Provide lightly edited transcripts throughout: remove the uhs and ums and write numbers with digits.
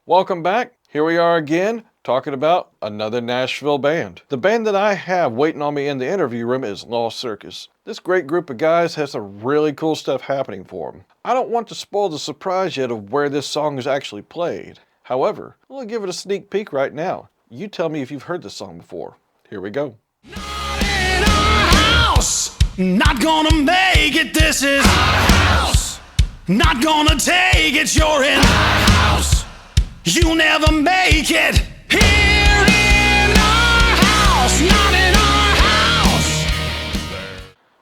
Welcome back. Here we are again talking about another Nashville band. The band that I have waiting on me in the interview room is Lost Circus. This great group of guys has some really cool stuff happening for them. I don't want to spoil the surprise yet of where this song is actually played. However, we'll give it a sneak peek right now. You tell me if you've heard this song before. Here we go. Not in our house. Not gonna make it. This is our house. Not gonna take it. You're in our house. You'll never make it here in our house. Not in our house.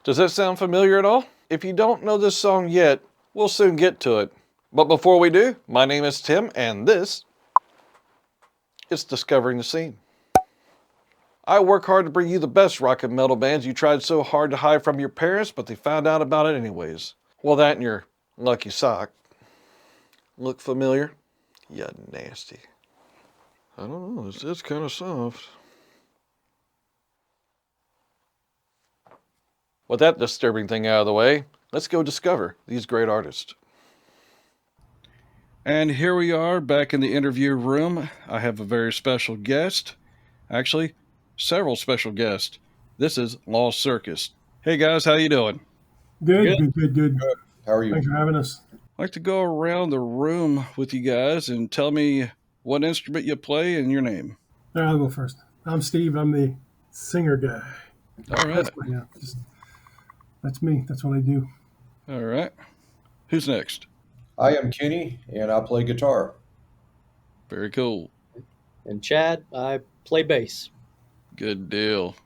Does that sound familiar at all? If you don't know this song yet, we'll soon get to it. But before we do, my name is Tim, and this is Discovering the Scene. I work hard to bring you the best rock and metal bands you tried so hard to hide from your parents, but they found out about it anyways. Well, that and your lucky sock. Look familiar? Yeah, nasty. I don't know, it's kind of soft. With that disturbing thing out of the way, let's go discover these great artists. And here we are back in the interview room. I have a very special guest. Actually, several special guests. This is Lost Circus. Hey guys, how you doing? Good. How are you? Thanks for having us. I'd like to go around the room with you guys and tell me what instrument you play and your name. All right, I'll go first. I'm Steve. I'm the singer guy. All right. That's me. That's what I do. All right. Who's next? I am Kenny, and I play guitar. Very cool. And Chad, I play bass. Good deal.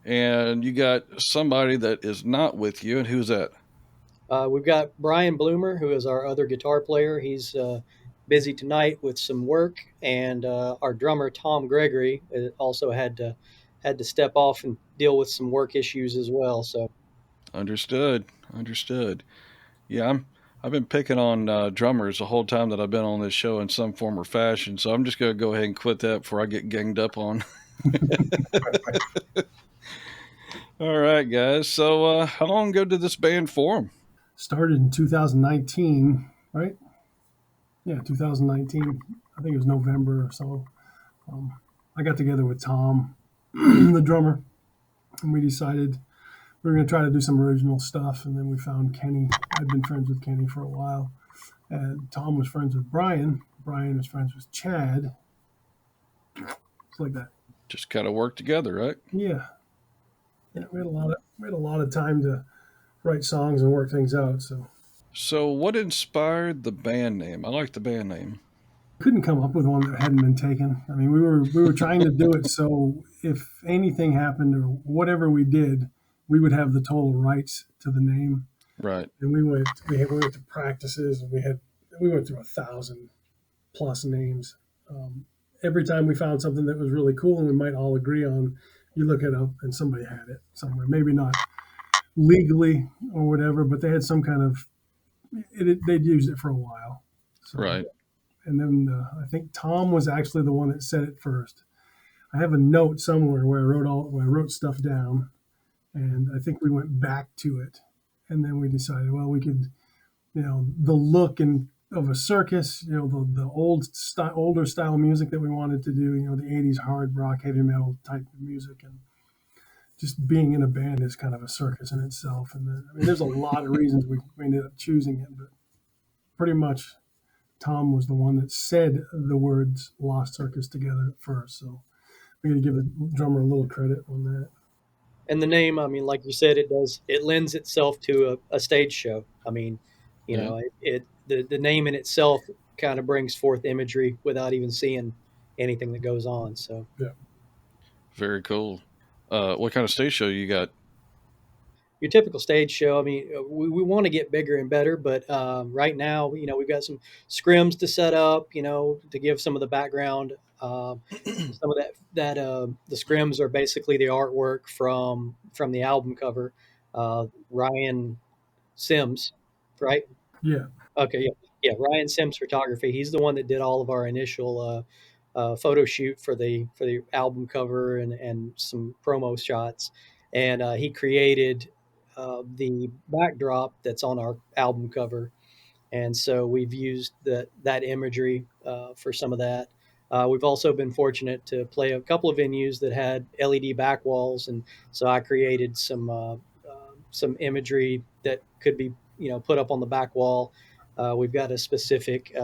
And you got somebody that is not with you, and who's that? We've got Brian Bloomer, who is our other guitar player. He's busy tonight with some work, and our drummer Tom Gregory also had to step off and deal with some work issues as well. So, Understood. Yeah, I've been picking on drummers the whole time that I've been on this show in some form or fashion. So I'm just gonna go ahead and quit that before I get ganged up on. All right, guys. So how long ago did this band form? Started in 2019, right? Yeah, 2019. I think it was November or so. I got together with Tom, the drummer, and we decided we were going to try to do some original stuff. And then we found Kenny. I'd been friends with Kenny for a while. And Tom was friends with Brian. Brian was friends with Chad. It's like that. Just kind of work together, right? Yeah. We had a lot of time to write songs and work things out. So what inspired the band name? I like the band name. Couldn't come up with one that hadn't been taken. I mean, we were trying to do it so if anything happened or whatever we did, we would have the total rights to the name. Right. And we went to practices, and we went through 1,000 plus names. Every time we found something that was really cool and we might all agree on, you look it up and somebody had it somewhere. Maybe not legally or whatever, but they had some kind of they'd used it for a while. So, Right. And then I think Tom was actually the one that said it first. I have a note somewhere where I wrote stuff down, and I think we went back to it, and then we decided, well, we could, the look of a circus, the older style music that we wanted to do, the 80s hard rock, heavy metal type of music, and just being in a band is kind of a circus in itself. And there's a lot of reasons we ended up choosing it, but pretty much Tom was the one that said the words Lost Circus together at first. So we got to give the drummer a little credit on that. and the name, I mean, like you said, it lends itself to a stage show. I mean, the name in itself kind of brings forth imagery without even seeing anything that goes on. So, Yeah. Very cool. What kind of stage show you got? your typical stage show, I mean, we want to get bigger and better, but right now, we've got some scrims to set up, to give some of the background. Some of that the scrims are basically the artwork from the album cover. Ryan Sims, right? Yeah. Okay, yeah. Ryan Sims Photography. He's the one that did all of our initial photo shoot for the album cover and some promo shots, and he created the backdrop that's on our album cover. and so we've used that imagery for some of that. We've also been fortunate to play a couple of venues that had LED back walls, and so I created some imagery that could be put up on the back wall. We've got a specific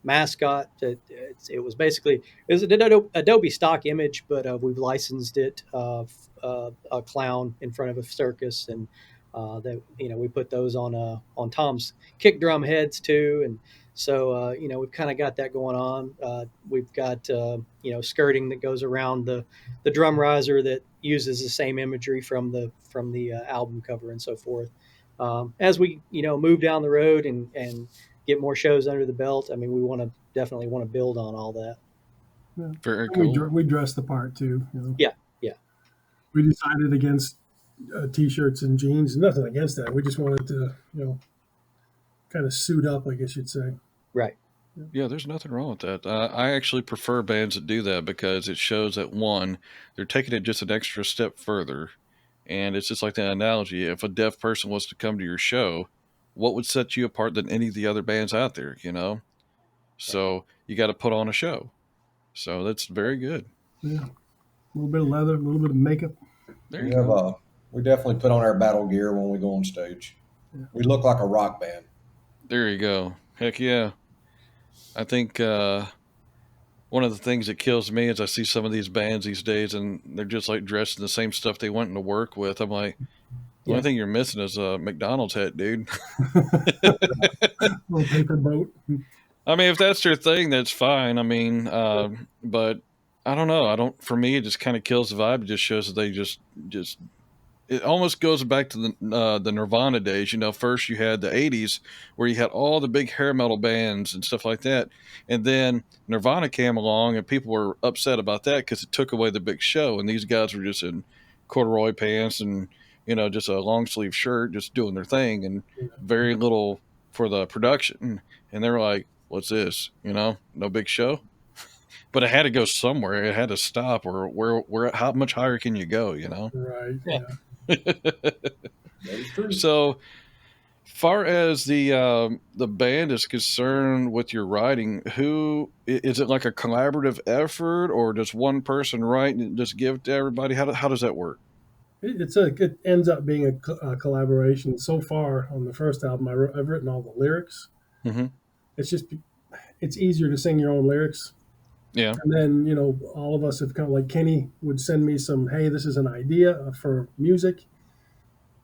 mascot. It was basically it was an Adobe stock image, but we've licensed it a clown in front of a circus, and that we put those on Tom's kick drum heads too, and so we've kind of got that going on. We've got skirting that goes around the drum riser that uses the same imagery from the album cover and so forth. As we move down the road and get more shows under the belt, I mean, we definitely want to build on all that. Yeah. Very And cool. we dress the part too. Yeah, yeah, We decided against t-shirts and jeans. Nothing against that. We just wanted to, kind of suit up, I guess you'd say. right. Yeah, there's nothing wrong with that. I actually prefer bands that do that because it shows that one, they're taking it just an extra step further. And it's just like that analogy. If a deaf person was to come to your show, what would set you apart than any of the other bands out there, So you got to put on a show. So that's very good. Yeah. A little bit of leather, a little bit of makeup. There We you have go. we definitely put on our battle gear when we go on stage. Yeah. We look like a rock band. There you go. Heck yeah. I think one of the things that kills me is I see some of these bands these days and they're just like dressed in the same stuff they went into work with. I'm like, the only thing you're missing is a McDonald's hat, dude. Little paper boat. I mean, if that's their thing, that's fine. I mean, but I don't know. For me, it just kind of kills the vibe. It just shows that they just it almost goes back to the Nirvana days. First you had the 80s where you had all the big hair metal bands and stuff like that. And then Nirvana came along and people were upset about that because it took away the big show. And these guys were just in corduroy pants and, just a long sleeve shirt, just doing their thing and very little for the production. And they were like, what's this? No big show. But it had to go somewhere. It had to stop or how much higher can you go, Right. Yeah. Yeah. That is true. So, far as the band is concerned with your writing, who is it like a collaborative effort, or does one person write and just give it to everybody? How does that work? It ends up being a collaboration. So far on the first album, I've written all the lyrics. Mm-hmm. It's easier to sing your own lyrics. Yeah. And then, all of us have kind of like Kenny would send me hey, this is an idea for music.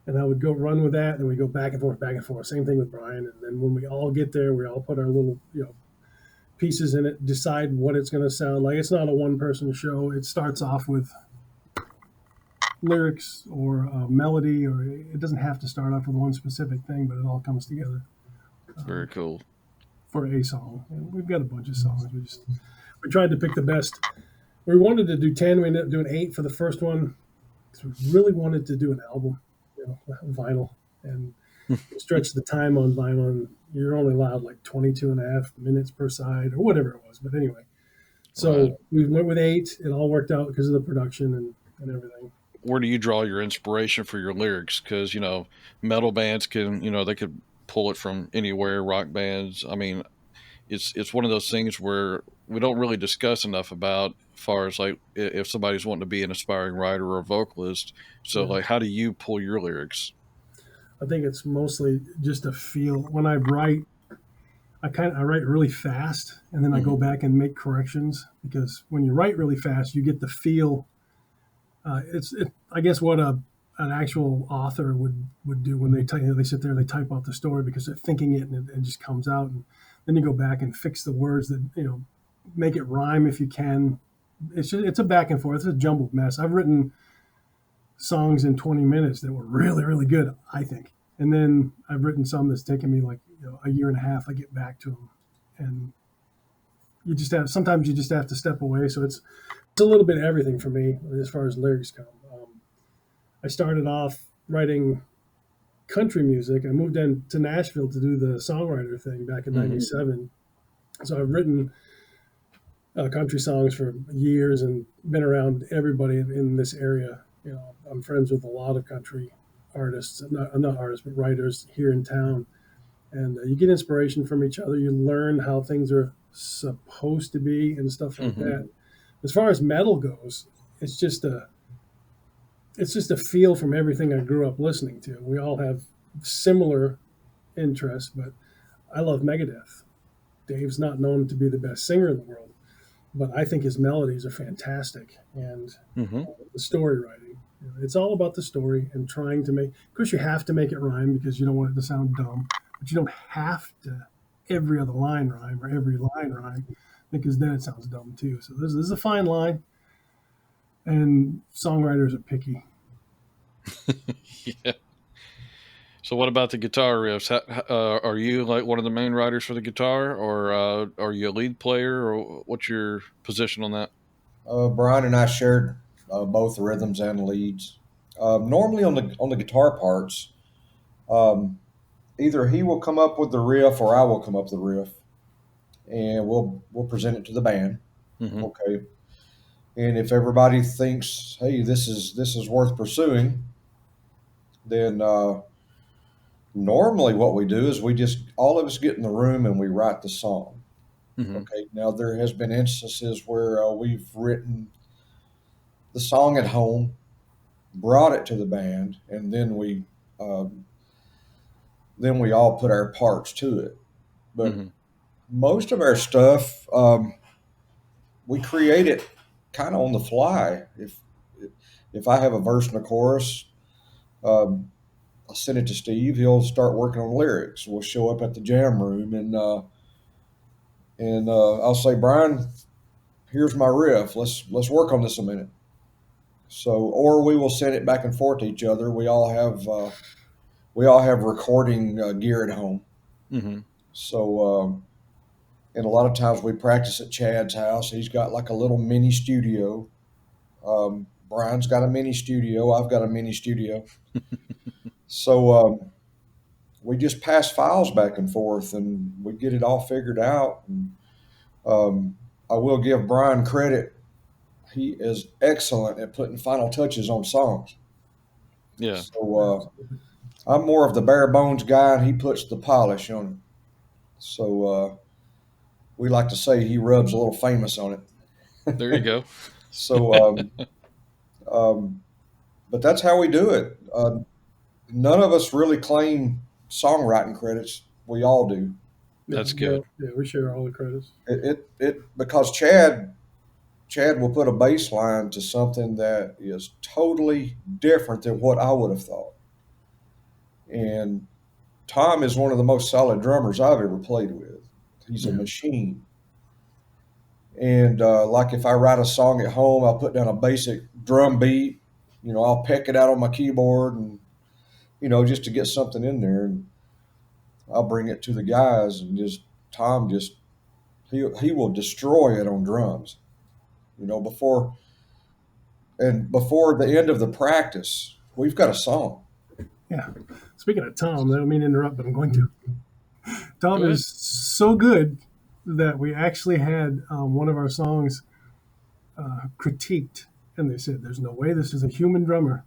And I would go run with that. And we go back and forth, back and forth. Same thing with Brian. And then when we all get there, we all put our little, pieces in it, decide what it's going to sound like. It's not a one person show. It starts off with lyrics or a melody, or it doesn't have to start off with one specific thing, but it all comes together Very cool. for a song. And we've got a bunch of songs. We tried to pick the best. We wanted to do 10. We ended up doing 8 for the first one because we really wanted to do an album, vinyl, and stretch the time on vinyl. And you're only allowed like 22 and a half minutes per side or whatever it was. But anyway, so Right. we went with 8. It all worked out because of the production and everything. Where do you draw your inspiration for your lyrics? Because metal bands can they could pull it from anywhere. Rock bands, I mean, it's one of those things where we don't really discuss enough about as far as like if somebody's wanting to be an aspiring writer or a vocalist. So like, how do you pull your lyrics? I think it's mostly just a feel. When I write, I write really fast, and then I go back and make corrections, because when you write really fast, you get the feel. I guess what an actual author would do when they sit there and they type out the story because they're thinking it, and it just comes out, and then you go back and fix the words that make it rhyme if you can. It's a back and forth. It's a jumbled mess. I've written songs in 20 minutes that were really, really good, I think. And then I've written some that's taken me like a year and a half. I get back to them, and sometimes you just have to step away. So it's a little bit of everything for me as far as lyrics come. I started off writing country music. I moved to Nashville to do the songwriter thing back in '97. So I've written country songs for years and been around everybody in this area. I'm friends with a lot of country artists, not artists, but writers here in town. and you get inspiration from each other. You learn how things are supposed to be and stuff like Mhm. that. As far as metal goes, it's just a it's just a feel from everything I grew up listening to. We all have similar interests, but I love Megadeth. Dave's not known to be the best singer in the world, but I think his melodies are fantastic, and Mhm. the story writing. It's all about the story and trying to make. Of course, you have to make it rhyme because you don't want it to sound dumb, but you don't have to every other line rhyme or every line rhyme because then it sounds dumb too. So this is a fine line, and songwriters are picky. Yeah. So what about the guitar riffs? Are you like one of the main writers for the guitar, or are you a lead player, or what's your position on that? Brian and I shared both the rhythms and leads. Normally on the guitar parts, um, either he will come up with the riff or I will come up with the riff, and we'll present it to the band. Hmm. Okay, and if everybody thinks, hey, this is worth pursuing, then normally what we do is we just all of us get in the room and we write the song. Hmm. Okay, now there has been instances where we've written the song at home, brought it to the band, and um, then we all put our parts to it. But Hmm. most of our stuff, we create it kind of on the fly. If I have a verse and a chorus, um, I'll send it to Steve. He'll start working on lyrics. We'll show up at the jam room and I'll say, Brian, here's my riff. Let's work on this a minute. So, or we will send it back and forth to each other. We all have recording gear at home. Hmm. So, and a lot of times we practice at Chad's house. He's got like a little mini studio. Brian's got a mini studio. I've got a mini studio. So we just pass files back and forth, and we get it all figured out. And I will give Brian credit. He is excellent at putting final touches on songs. Yeah. So Absolutely. I'm more of the bare bones guy, and he puts the polish on it. So we like to say he rubs a little famous on There you it. go. So, um, but that's how we do it. None of us really claim songwriting credits. We all do. Yeah, That's good. we share all the credits. It because Chad will put a bass line to something that is totally different than what I would have thought. And Tom is one of the most solid drummers I've ever played with. He's a Yeah. machine. And like if I write a song at home, I'll put down a basic drum beat. You know, I'll peck it out on my keyboard and just to get something in there. And I'll bring it to the guys and just Tom just he will destroy it on drums. Before before the end of the practice, we've got a song. Yeah. Speaking of Tom, I don't mean to interrupt, but I'm going to. Go Tom ahead. is so good that we actually had one of our songs critiqued, and they said, "There's no way this is a human drummer."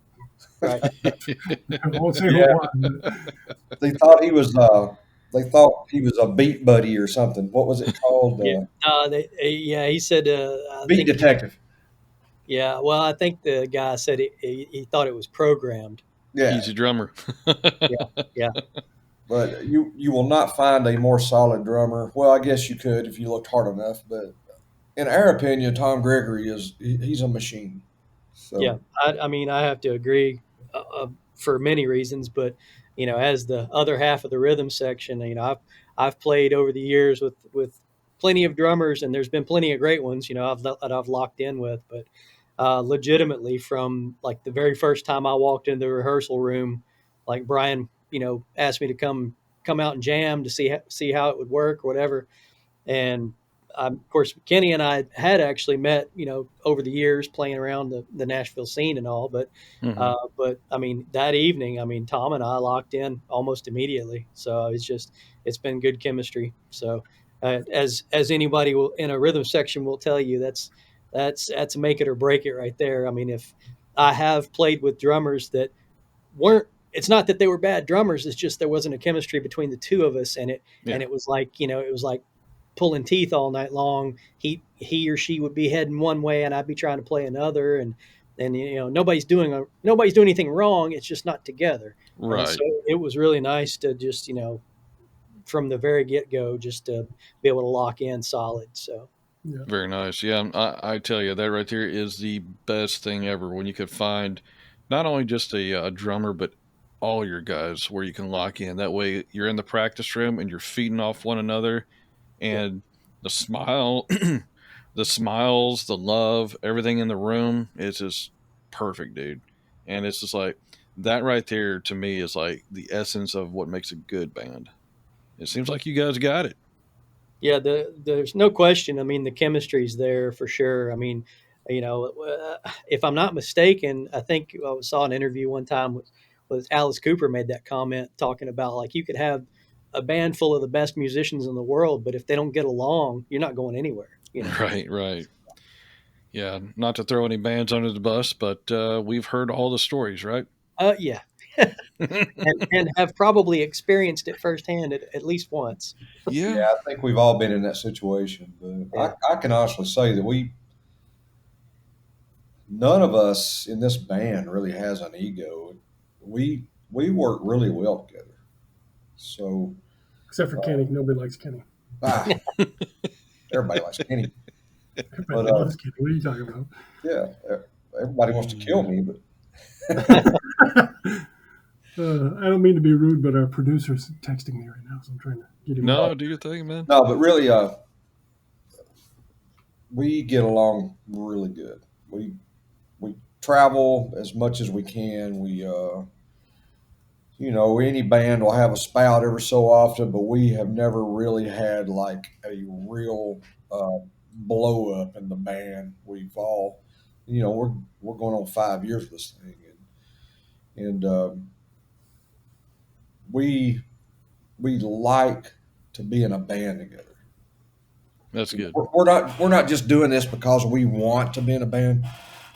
Right. I won't say who it Yeah, was, but they thought he was they thought he was a beat buddy or something. What was it called? Yeah. Yeah. He said, I Beat think, detective. yeah. Well, I think the guy said he thought it was programmed. Yeah, He's a drummer. Yeah. Yeah. but you will not find a more solid drummer. Well, I guess you could if you looked hard enough, but in our opinion, Tom Gregory he's a machine. Yeah. So I mean, I have to agree for many reasons, but as the other half of the rhythm section, I've played over the years with plenty of drummers, and there's been plenty of great ones, that I've locked in with, but legitimately from like the very first time I walked into the rehearsal room, like Brian, asked me to come out and jam to see how it would work or whatever. And of course, Kenny and I had actually met, over the years playing around the Nashville scene and all. Hmm. But I mean, that evening, I mean, Tom and I locked in almost immediately. So it's been good chemistry. So as anybody will in a rhythm section will tell you, that's make it or break it right there. I mean, if I have played with drummers that weren't it's not that they were bad drummers. It's just there wasn't a chemistry between the two of us, and Yeah. it was like, it was like pulling teeth all night long. He or she would be heading one way, and I'd be trying to play another, and nobody's doing anything wrong. It's just not together. And so Right. it was really nice to just from the very get go, just to be able to lock in solid. So Yeah. Very nice. Yeah, I tell you, that right there is the best thing ever when you could find not only just a drummer, but all your guys where you can lock in. That way you're in the practice room and you're feeding off one another, yeah, and the smile, the smiles, the love, everything in the room is just perfect, dude. And it's just like that right there to me is like the essence of what makes a good band. It seems like you guys got it. yeah. There's no question. I mean, the chemistry's there for sure. I mean, if I'm not mistaken, I think I saw an interview one time with Alice Cooper made that comment talking about, like, you could have a band full of the best musicians in the world, but if they don't get along, you're not going anywhere. Right, right. Yeah, not to throw any bands under the bus, but we've heard all the stories, right? Yeah, and have probably experienced it firsthand at least once. Yeah, Yeah, I think we've all been in that situation. But Yeah. I can honestly say that none of us in this band really has an ego. We work really well together. So, Except for Kenny. Nobody likes Kenny. ah, everybody likes Kenny. Everybody But loves Kenny. What are you talking about? yeah, everybody wants to kill me. But I don't mean to be rude, but our producer's texting me right now, so I'm trying to get him. no, do your thing, man. no, but really, we get along really good. We travel as much as we can. Any band will have a spout every so often, but we have never really had like a real blow up in the band. We've all, we're going on 5 years of this thing, and we we like to be in a band together. That's good. We're not just doing this because we want to be in a band.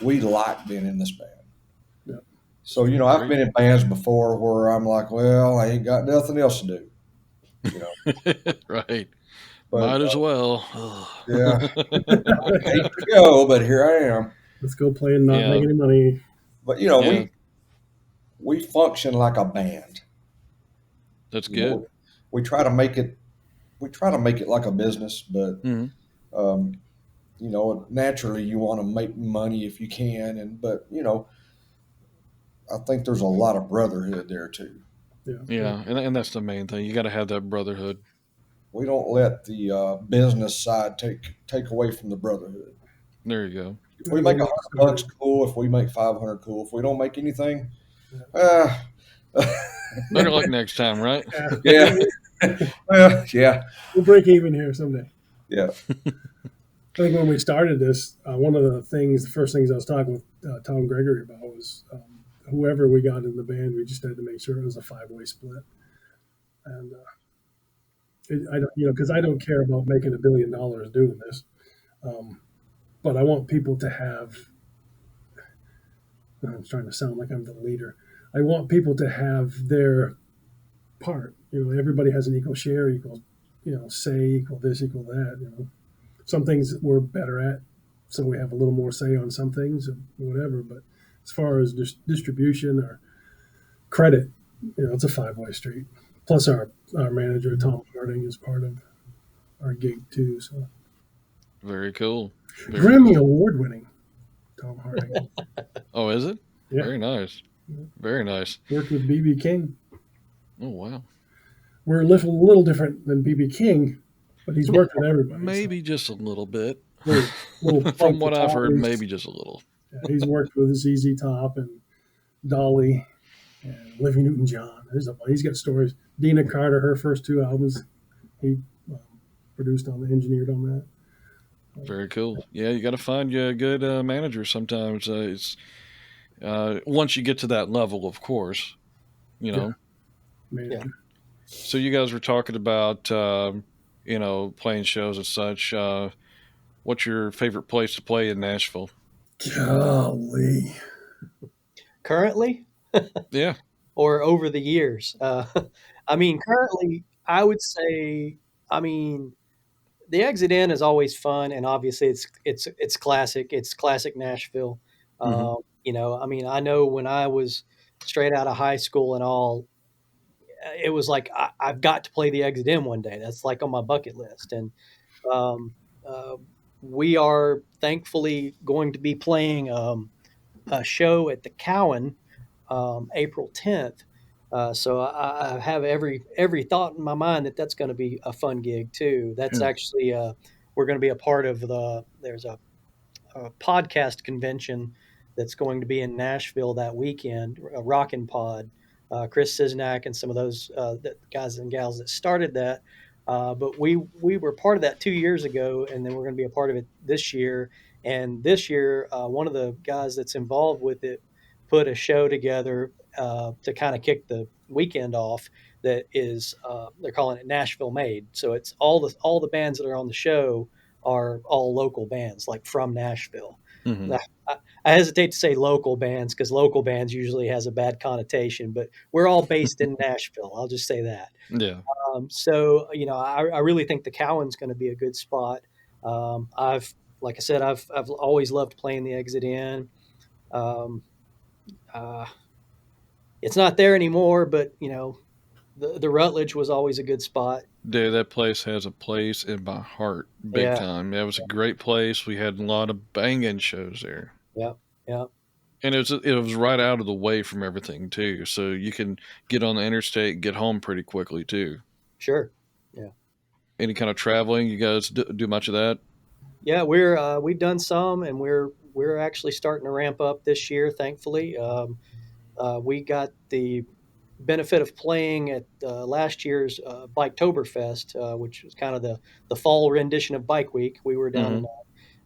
We like being in this band. Yeah. So I've been in bands before where I'm like, well, I ain't got nothing else to do. You know, Right. but Might as well. yeah, I hate to go, but here I am. Let's go play and not Yeah. make any money. But Yeah, we function like a band. that's You good. know, we try to make it like a business, but Mhm. um, naturally you want to make money if you can, but I think there's a lot of brotherhood there too. Yeah. Yeah, and that's the main thing. You got to have that brotherhood. We don't let the business side take away from the brotherhood. There you go. If we make $100, cool. If we make 500, cool. If we don't make anything, uh, Better luck next time, right? yeah, well, yeah, We'll break even here someday. yeah. I think when we started this, one of the first things I was talking with Tom Gregory about was whoever we got in the band, we just had to make sure it was a 5-way split. And I don't, because I don't care about making $1 billion doing this, but I want people to have. I'm trying to sound like I'm the leader. I want people to have their part. Everybody has an equal share, equal, say, equal this, equal that. Some things we're better at, so we have a little more say on some things, or whatever. But as far as distribution or credit, it's a 5-way street. Plus, our manager Tom Harding is part of our gig too. So Very cool. Grammy Award winning Tom Harding. Oh, is it? Yeah. Very nice. Very nice. Worked with BB King. Oh, wow. We're a little different than BB King, but he's worked with everybody. Maybe just a little bit. Little From what I've heard, He's- maybe just a little. Yeah, he's worked with ZZ Top and Dolly and Olivia Newton-John. He's got stories. Dina Carter, her first 2 albums, he produced engineered on that. Very cool. Yeah, you got to find you a good manager sometimes. It's once you get to that level, of course, Manager. So you guys were talking about, playing shows and such. What's your favorite place to play in Nashville? Golly. Currently, Yeah. or over the years. I mean, currently, I would say, I mean, the Exit In is always fun, and obviously it's classic. It's classic Nashville. Hmm. You know, I mean, I know when I was straight out of high school and all, it was like I've got to play the Exit In one day. That's like on my bucket list, and um, uh, we are thankfully going to be playing a show at the Cowan April 10th. So I have every thought in my mind that that's going to be a fun gig too. That's Yeah. actually we're going to be a part of there's a podcast convention that's going to be in Nashville that weekend, a Rockin' Pod. Chris Siznak and some of those guys and gals that started that. But we were part of that 2 years ago, and then we're going to be a part of it this year. And this year, one of the guys that's involved with it put a show together to kind of kick the weekend off. That is, they're calling it Nashville Made. So it's all the bands that are on the show are all local bands, like from Nashville. Hmm. Now, I hesitate to say local bands because local bands usually has a bad connotation, but we're all based in Nashville. I'll just say that. Yeah. So you know, I really think the Cowan's going to be a good spot. I've, like I said, I've always loved playing the Exit In. Um, uh, it's not there anymore, but you know, the Rutledge was always a good spot. Dude, that place has a place in my heart, big Yeah, time. That was a great place. We had a lot of banging shows there. yeah, yeah. And it was right out of the way from everything too, so you can get on the interstate and get home pretty quickly too. Sure. Yeah. Any kind of traveling, you guys do much of that? Yeah, we've done some, and we're actually starting to ramp up this year. Thankfully, we got the benefit of playing at last year's Biketoberfest, which was kind of the fall rendition of Bike Week. We were down Hmm. and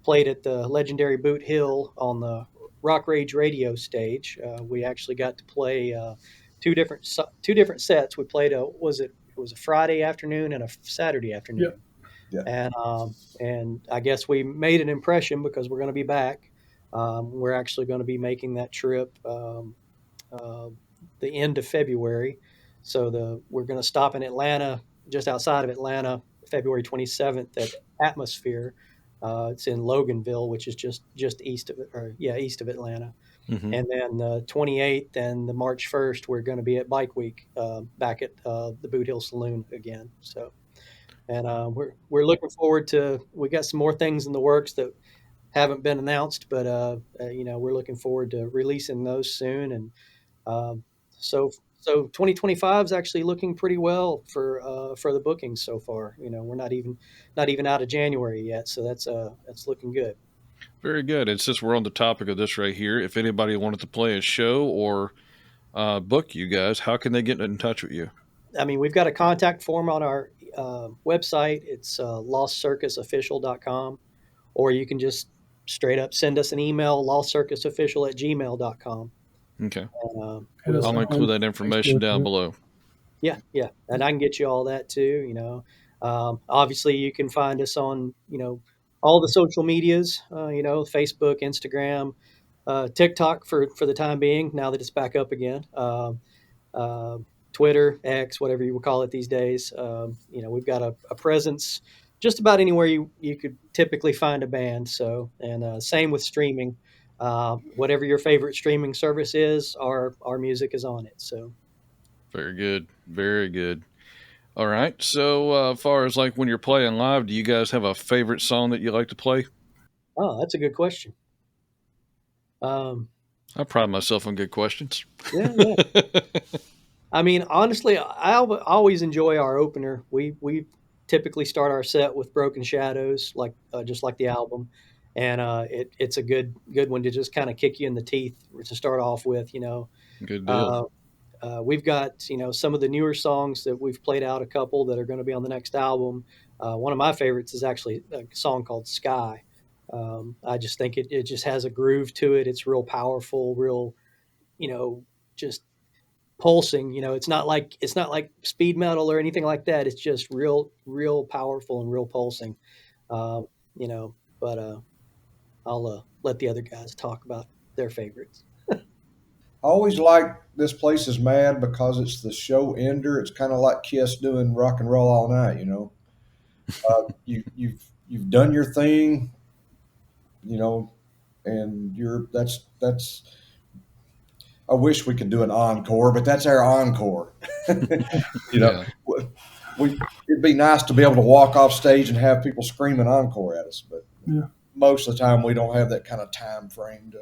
played at the legendary Boot Hill on the Rock Rage radio stage. We actually got to play two different sets. We played it was a Friday afternoon and a Saturday Yep. afternoon, Yeah. and I guess we made an impression because we're going to be back. We're actually going to be making that trip uh, the end of February. So we're going to stop in Atlanta, just outside of Atlanta, February 27th at Atmosphere. It's in Loganville, which is just east of it, or yeah, east of Atlanta. Hmm. And then the 28th and the March 1st, we're going to be at Bike Week back at the Boot Hill Saloon again. So, and we're looking forward to. We got some more things in the works that haven't been announced, but you know, we're looking forward to releasing those soon. And um, so 2025 is actually looking pretty well for the bookings so far. You know, we're not even out of January yet, so that's looking good. Very good. And since we're on the topic of this right here, if anybody wanted to play a show or book you guys, how can they get in touch with you? I mean, we've got a contact form on our website. It's lostcircusofficial.com, or you can just straight up send us an email, lostcircusofficial@gmail.com. Okay. And, Hit us I'll up include on that information Facebook. down below. yeah, yeah, and I can get you all that too. You know, obviously you can find us on all the social medias. Facebook, Instagram, TikTok for the time being. Now that it's back up again, uh, Twitter, X, whatever you would call it these days. We've got a presence just about anywhere you could typically find a band. So, and same with streaming. Whatever your favorite streaming service is, our music is on it. So. Very good. Very good. All right. So, far as like when you're playing live, do you guys have a favorite song that you like to play? Oh, that's a good question. Um, I pride myself on good questions. yeah, yeah. I mean, honestly, always enjoy our opener. We typically start our set with Broken Shadows, like just like the album, and it's a good one to just kind of kick you in the teeth to start off with. Good deal. Uh, we've got some of the newer songs that we've played out a couple that are going to be on the next album. One of my favorites is actually a song called Sky. I just think it just has a groove to it. It's real powerful, real just pulsing. It's not like speed metal or anything like that. It's just real powerful and real pulsing. But I'll let the other guys talk about their favorites. I always like This Place Is Mad because it's the show ender. It's kind of like Kiss doing Rock and Roll All Night. You've done your thing, and that's. I wish we could do an encore, but that's our encore. you know, Yeah. It'd be nice to be able to walk off stage and have people screaming encore at us, but Yeah. most of the time we don't have that kind of time frame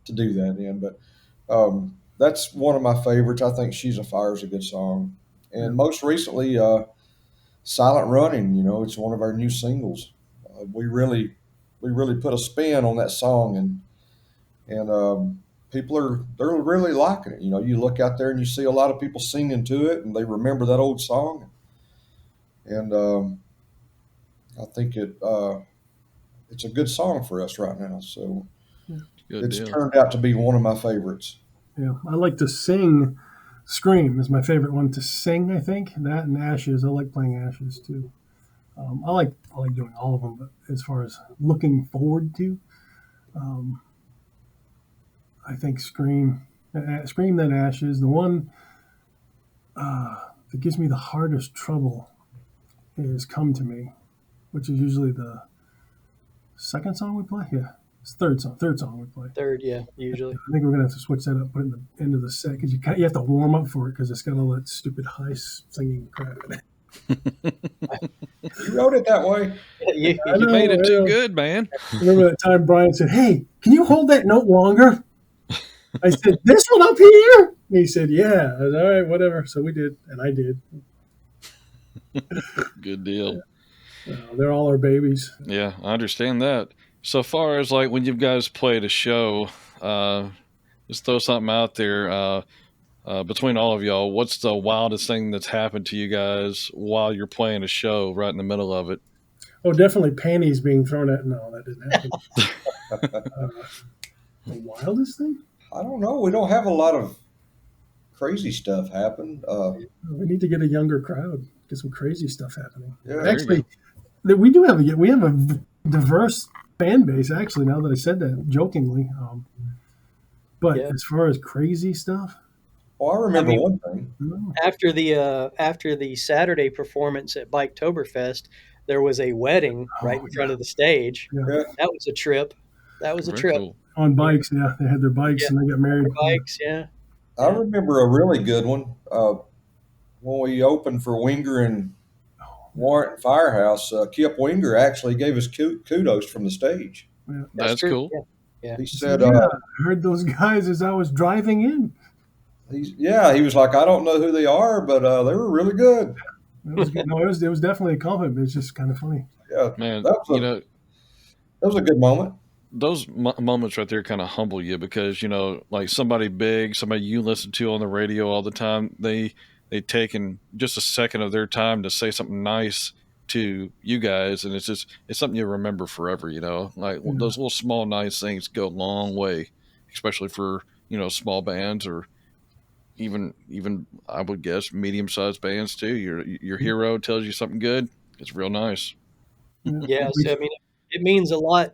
to do that in. But that's one of my favorites. I think She's a Fire is a good song. And most recently, Silent Running, it's one of our new singles. We really put a spin on that song, and they're really liking it. You look out there and you see a lot of people singing to it, and they remember that old song. And I think it's a good song for us right now. So Good it's deal. turned out to be one of my favorites. Yeah, I like to sing. Scream is my favorite one to sing. I think that and Ashes. I like playing Ashes too. I like doing all of them, but as far as looking forward to, um, I think Scream, then Ashes. The one that gives me the hardest trouble is Come to Me, which is usually the second song we play. Yeah, it's third song we play. Third, yeah, usually. I think we're gonna have to switch that up, put it in the end of the set because you have to warm up for it because it's got all that stupid high singing crap in it. You wrote it that way. You, I You know, made it I too know. good, man. Remember that time Brian said, "Hey, can you hold that note longer?" I said, "This one up here." And he said, "Yeah." I was, all right, whatever. So we did, and I did. Good deal. They're all our babies. Yeah, I understand that. So far as like when you guys played a show, just throw something out there. Between all of y'all, what's the wildest thing that's happened to you guys while you're playing a show right in the middle of it? Oh, definitely panties being thrown at. No, that didn't happen. The wildest thing? I don't know. We don't have a lot of crazy stuff happen. We need to get a younger crowd. Get some crazy stuff happening. Yeah. There you Actually, we have a diverse fan base. Actually, now that I said that jokingly, but Yeah. as far as crazy stuff, Well, I remember I mean- one thing. no. after the Saturday performance at Biketoberfest, there was a wedding right in front of the stage. Yeah. Yeah. That was a trip. That was a Very trip. cool. On bikes, yeah, they had their bikes Yeah. and they got married. Bikes, yeah. I remember a really good one when we opened for Winger and Warrant Firehouse. Kip Winger actually gave us kudos from the stage. Yeah. That's true. cool. Yeah. He He said, said, "Yeah, I heard those guys as I was driving in." he was like, I don't know who they are, but they were really good. It was good. No, it was definitely a compliment. It's just kind of funny. Yeah, Man, that was a good moment. those moments right there kind of humble you because, like somebody big, somebody you listen to on the radio all the time, they taken just a second of their time to say something nice to you guys, and it's something you remember forever. Like Yeah. those little small nice things go a long way, especially for small bands or even I would guess medium sized bands too. Your hero tells you something good. It's real nice. Yeah. So, I mean, it means a lot,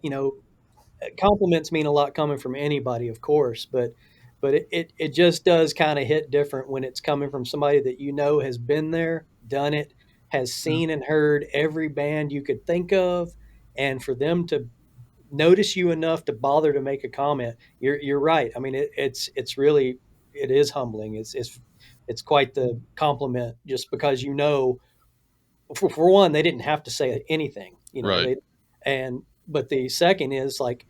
compliments mean a lot coming from anybody, of course, but it just does kind of hit different when it's coming from somebody that has been there, done it, has seen and heard every band you could think of, and for them to notice you enough to bother to make a comment. You're right. I mean, it's really, it is humbling. It's quite the compliment, just because for one, they didn't have to say anything, Right. but the second is like,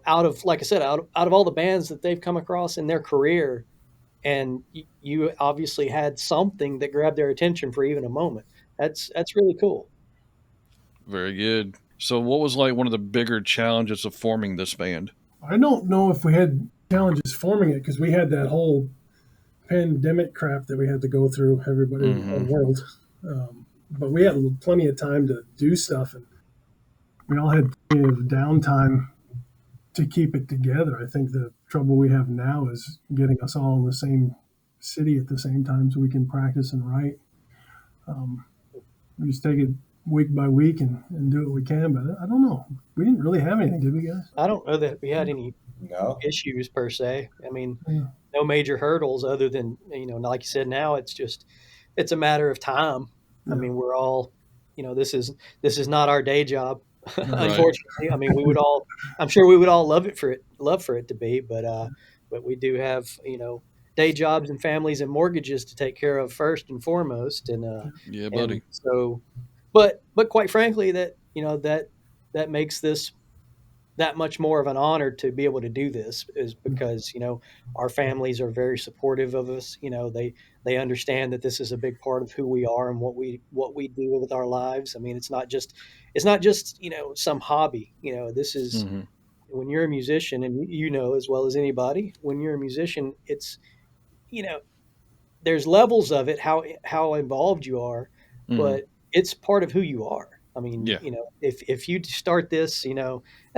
out of, like I said, out of all the bands that they've come across in their career, and you obviously had something that grabbed their attention for even a moment. That's really cool. Very good. So, what was like one of the bigger challenges of forming this band? I don't know if we had challenges forming it because we had that whole pandemic crap that we had to go through, everybody in the world. But we had plenty of time to do stuff, and we all had plenty of downtime to keep it together. I think the trouble we have now is getting us all in the same city at the same time so we can practice and write. We just take it week by week and do what we can, but I don't know. We didn't really have anything, did we, guys? I don't know that we had any No. issues per se. I mean, Yeah. no major hurdles other than, like you said, now it's a matter of time. I Yeah. mean, we're all, this is not our day job, Right. unfortunately. I mean, I'm sure we would all love for it to be, but we do have, day jobs and families and mortgages to take care of first and foremost. Yeah, And buddy. so, but quite frankly, that makes this that much more of an honor to be able to do this, is because our families are very supportive of us. They understand that this is a big part of who we are and what we do with our lives. I mean, it's not just some hobby. This is, Hmm. when you're a musician, and as well as anybody, when you're a musician, it's, you know there's levels of it, how involved you are, Hmm. but it's part of who you are. I mean, Yeah. if you start this, and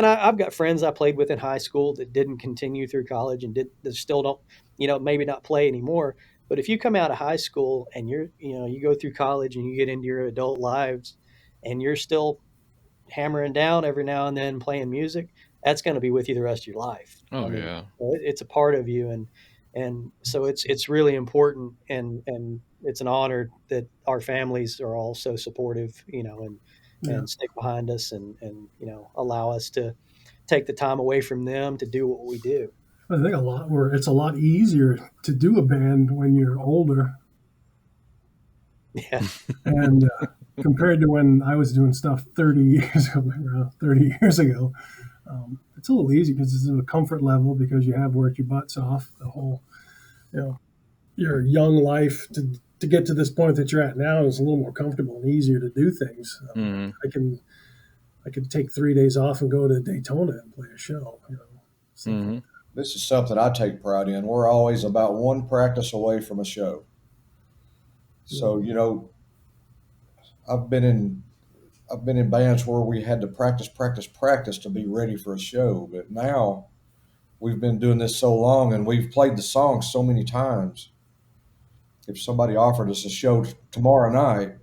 I've got friends I played with in high school that didn't continue through college and that still don't, maybe not play anymore. But if you come out of high school and you go through college and you get into your adult lives and you're still hammering down every now and then playing music, that's going to be with you the rest of your life. I Oh mean, yeah. it's a part of you, and so it's really important, and it's an honor that our families are all so supportive, Yeah. and stick behind us, and allow us to take the time away from them to do what we do. I think it's a lot easier to do a band when you're older, Yeah, and compared to when I was doing stuff 30 years ago, around 30 years ago, it's a little easy because it's a comfort level because you have worked your butts off the whole, you know, your young life to get to this point that you're at now is a little more comfortable and easier to do things. Hmm. I could take 3 days off and go to Daytona and play a show, stuff like Hmm. that. This is something I take pride in. We're always about one practice away from a show. So, I've been in I've been in bands where we had to practice to be ready for a show. But now we've been doing this so long and we've played the song so many times. If somebody offered us a show tomorrow night,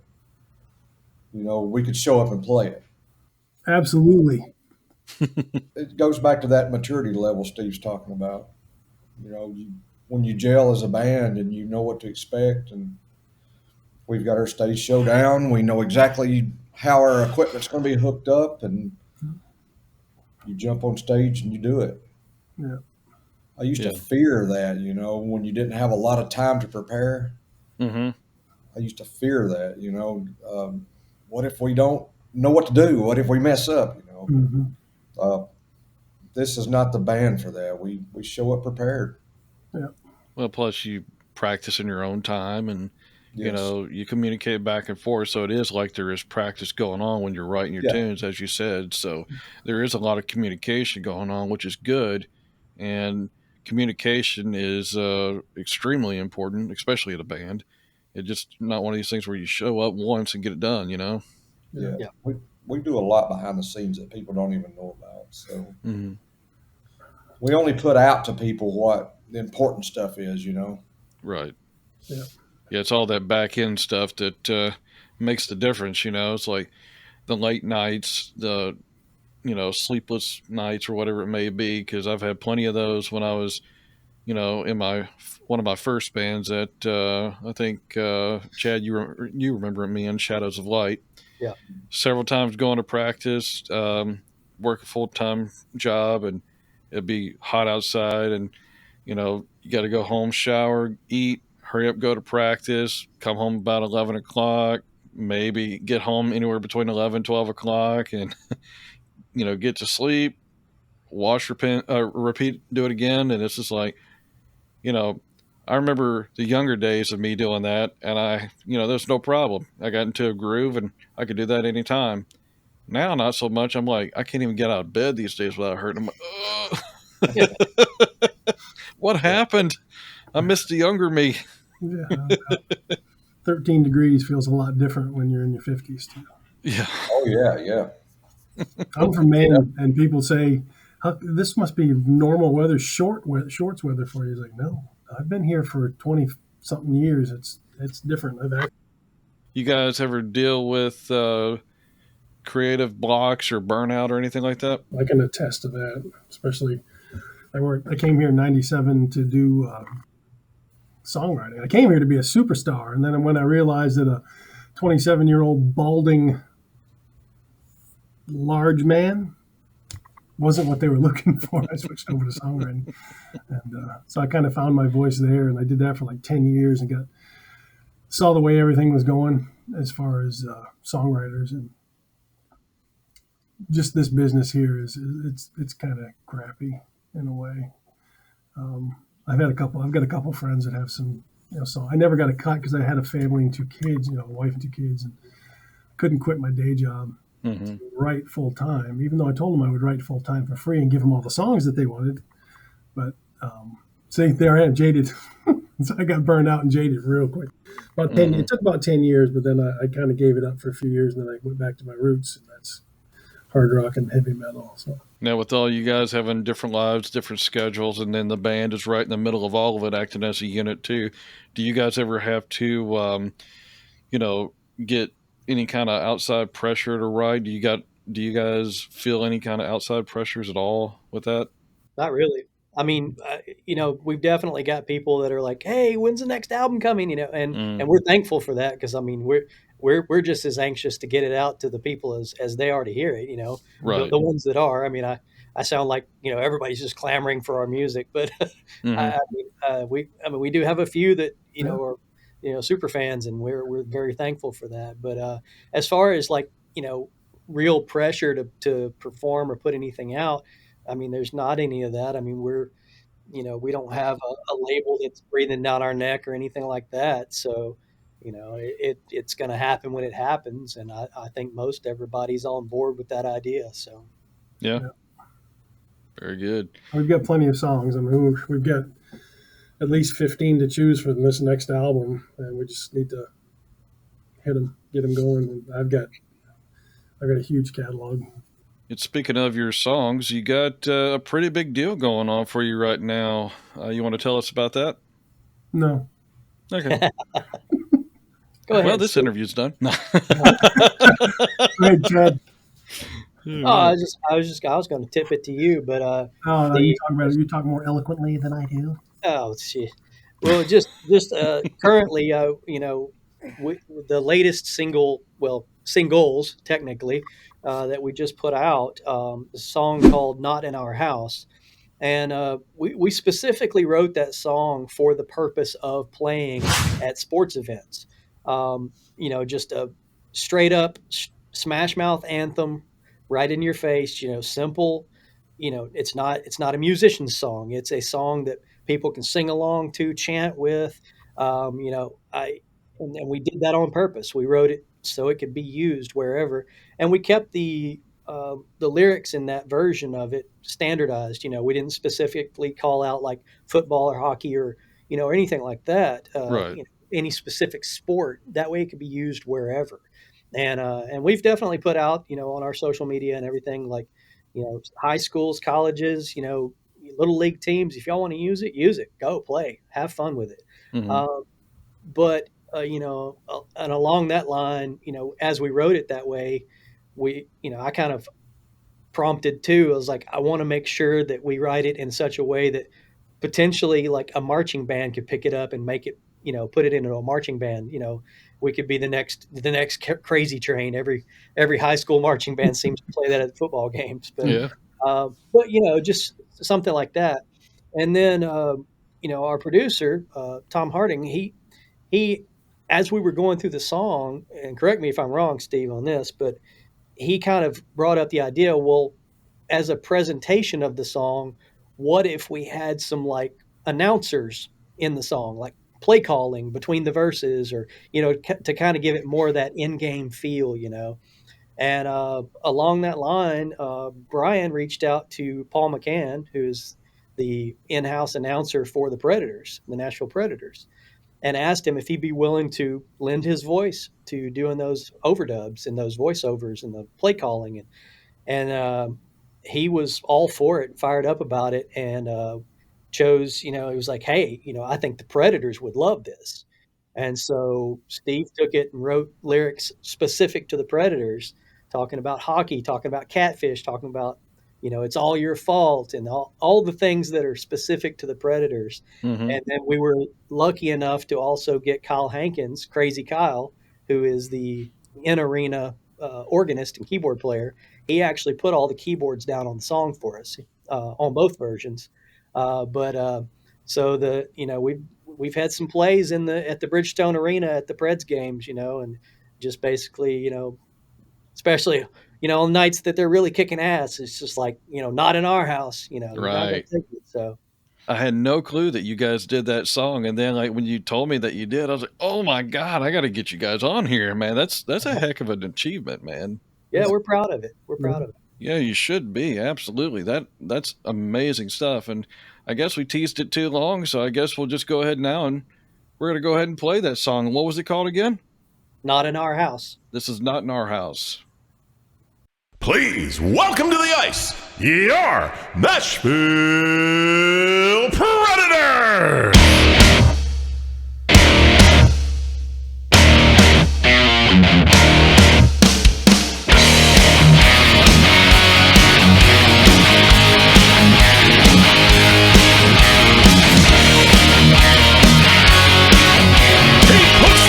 we could show up and play it. Absolutely. It goes back to that maturity level Steve's talking about. When you gel as a band and you know what to expect, and we've got our stage show down, we know exactly how our equipment's going to be hooked up, and you jump on stage and you do it. Yeah. I used to Yeah. fear that, when you didn't have a lot of time to prepare. Hmm. I used to fear that, what if we don't know what to do? What if we mess up? Hmm. Uh, this is not the band for that. We show up prepared. Yeah. Well, plus you practice in your own time, and Yes. you communicate back and forth. So it is like there is practice going on when you're writing your Yeah. tunes, as you said. So there is a lot of communication going on, which is good. And communication is extremely important, especially at a band. It's just not one of these things where you show up once and get it done. Yeah. yeah, We do a lot behind the scenes that people don't even know about. So Hmm. we only put out to people what the important stuff is. Right. Yeah. Yeah, it's all that back end stuff that makes the difference. It's like the late nights, the sleepless nights or whatever it may be, because I've had plenty of those when I was, in one of my first bands that I think Chad, you remember me in Shadows of Light. yeah, Several times going to practice, work a full time job, and it'd be hot outside, and you got to go home, shower, eat, hurry up, go to practice, come home about 11 o'clock, maybe get home anywhere between 11 12 o'clock, and get to sleep, wash, repeat, do it again. And it's just like, you know, I remember the younger days of me doing that, and there's no problem. I got into a groove, and I could do that anytime. Now, not so much. I'm like, I can't even get out of bed these days without hurting. I'm like, yeah. what happened? I missed the younger me. Yeah. 13 degrees feels a lot different when you're in your 50s too. Yeah. Oh yeah, yeah. I'm from Maine, and people say, this must be normal weather, shorts weather for you. It's like, no, I've been here for 20 something years. It's different. You guys ever deal with creative blocks or burnout or anything like that? I can attest to that, especially I came here in '97 to do songwriting. I came here to be a superstar, and then when I realized that a 27-year-old balding large man wasn't what they were looking for, I switched over to songwriting, and so I kind of found my voice there, and I did that for like 10 years, and saw the way everything was going as far as songwriters, and just this business here it's kind of crappy in a way. I've got a couple friends that have some, so I never got a cut because I had a family and 2 kids, a wife and 2 kids, and couldn't quit my day job to write full time, even though I told them I would write full time for free and give them all the songs that they wanted. But see, there I am, jaded. So I got burned out and jaded real quick. It took about 10 years, but then I kind of gave it up for a few years, and then I went back to my roots, and that's hard rock and heavy metal. So Now, with all you guys having different lives, different schedules, and then the band is right in the middle of all of it, acting as a unit too, do you guys ever have to, get any kind of outside pressure to write? Do you guys feel any kind of outside pressures at all with that? Not really. I mean, we've definitely got people that are like, "Hey, when's the next album coming?" And we're thankful for that because I mean, we're just as anxious to get it out to the people as they are to hear it. Right. The ones that are. I mean, I sound like everybody's just clamoring for our music, but hmm we do have a few that Yeah. are super fans, and we're very thankful for that. But as far as like real pressure to perform or put anything out. I mean, there's not any of that. I mean, we don't have a label that's breathing down our neck or anything like that. So, it's going to happen when it happens. And I think most everybody's on board with that idea. So, Yeah. Yeah. Very good. We've got plenty of songs. I mean, we've got at least 15 to choose from this next album, and we just need to get them going. And I've got a huge catalog. And speaking of your songs, you got a pretty big deal going on for you right now. You want to tell us about that? No, Okay. go ahead. Well, this Steve. interview's done. hey Chad. Oh, I was going to tip it to you, but Oh, no, you talk more eloquently than I do. oh, shit. Well, just currently, the latest singles technically that we just put out, a song called "Not in Our House," and we specifically wrote that song for the purpose of playing at sports events. Just a straight up smash mouth anthem, right in your face. Simple. It's not a musician's song. It's a song that people can sing along to, chant with. I and we did that on purpose. We wrote it so it could be used wherever, and we kept the lyrics in that version of it standardized. We didn't specifically call out like football or hockey or anything like that. Right. Any specific sport. That way, it could be used wherever. And we've definitely put out on our social media and everything like high schools, colleges, little league teams. If y'all want to use it. Go play, have fun with it. hmm Um, but and along that line, as we wrote it that way, I kind of prompted too. I was like, I want to make sure that we write it in such a way that potentially like a marching band could pick it up and make it, put it into a marching band. We could be the next crazy train. Every high school marching band seems to play that at football games, Yeah. but just something like that. And then our producer Tom Harding, he as we were going through the song, and correct me if I'm wrong, Steve, on this, but he kind of brought up the idea, well, as a presentation of the song, what if we had some like announcers in the song, like play calling between the verses, or to kind of give it more of that in-game feel. And along that line, Brian reached out to Paul McCann, who's the in-house announcer for the Predators, the Nashville Predators, and asked him if he'd be willing to lend his voice to doing those overdubs and those voiceovers and the play calling. And he was all for it, fired up about it, and chose, he was like, hey, I think the Predators would love this. And so Steve took it and wrote lyrics specific to the Predators, talking about hockey, talking about catfish, talking about, it's all your fault, and all the things that are specific to the Predators. Mm-hmm. And then we were lucky enough to also get Kyle Hankins, Crazy Kyle, who is the in arena organist and keyboard player. He actually put all the keyboards down on the song for us on both versions. But so we've had some plays at the Bridgestone Arena at the Preds games, and just basically, especially on nights that they're really kicking ass, it's just like, not in our house, you're not gonna Right. take it. So I had no clue that you guys did that song, and then like when you told me that you did, I was like, "Oh my God, I got to get you guys on here, man! That's a heck of an achievement, man." yeah, we're proud of it. We're proud of it. Yeah, you should be. Absolutely. That's amazing stuff. And I guess we teased it too long, so I guess we'll just go ahead now and we're going to go ahead and play that song. What was it called again? Not in our house. This is Not in Our House. Please welcome to the ice, your Nashville Predators!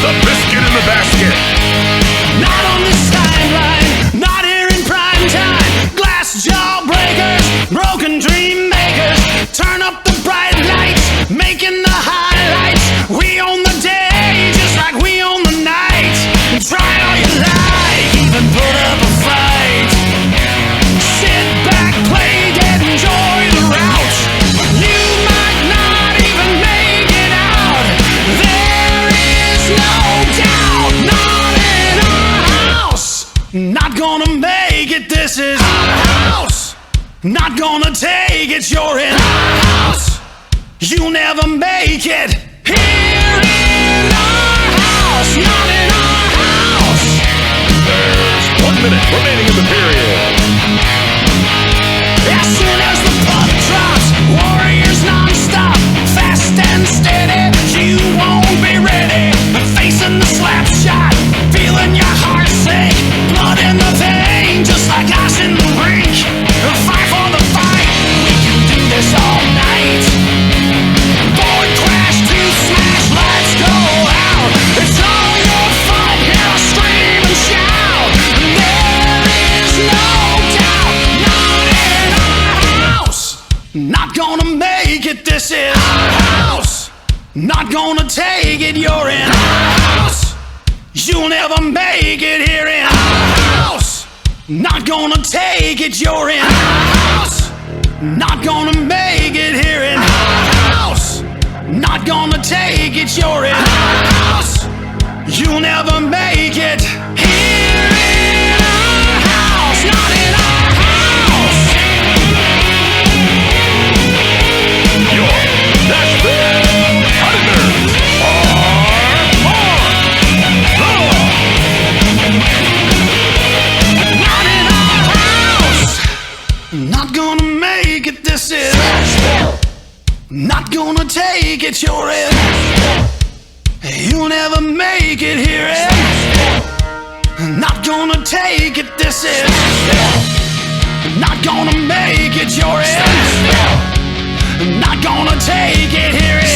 The biscuit in the basket. Not on the sideline, not here in prime time. Glass jaw breakers, broken dream makers. Turn up the bright lights, making the highlights. We own the day, just like we own the night. Try all you like, even put up a fight. Sit back, play dead, enjoy the route. You might not even make it out. There is no doubt, not in our house. Not gonna make it, this is our house. Not gonna take it, you're in our house. You'll never make it here in our house, not in our house. There's 1 minute remaining in the period. As soon as the puck drops, Warriors non-stop, fast and steady, you won't be ready. Facing the slap shot, feeling your heart sink, blood in the vein, just like ice in the rink. Fight for the fight, we can do this all night. Forward crash to smash, let's go out. It's all your fight, hear us scream and shout. There is no doubt, not in our house. Not gonna make it, this is our house. Not gonna take it, you're in our house. You'll never make it here in our house. Not gonna take it, you're in our house. Not gonna make it here in our house. Not gonna take it, you're in our house. You'll never make it here in our house. Not in our house. Your Nashville Predators are not in our house. Not gonna make it, this is Nashville. Not gonna take it, you're in. You'll never make it here in. Not gonna take it, this is not gonna make it, you're in. Not gonna take it here in.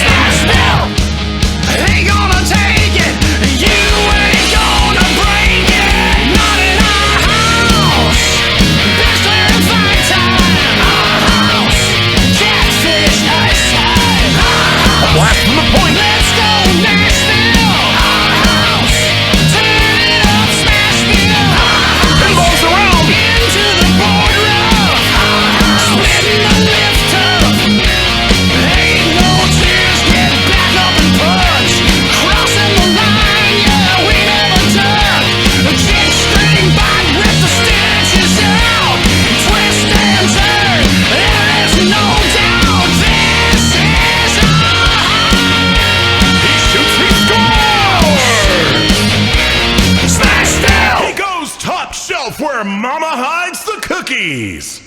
Ain't gonna take it, you ain't gonna break it. Not in our house. Best clear fight time. Our house. Catfish ice time. A blast from the point. Let's go Nashville. Our house. Turn it up, Smashville. Pinballs around. Into the boardroom. Our house. Splitting the lift up. Ain't no tears, get back up and punch. Crossing the line, yeah, we never duck. Kick string bite with the stitches out. Twist and turn, there is no doubt. This is our house. He shoots, he scores! Smash down! He goes top shelf where mama hides the cookies.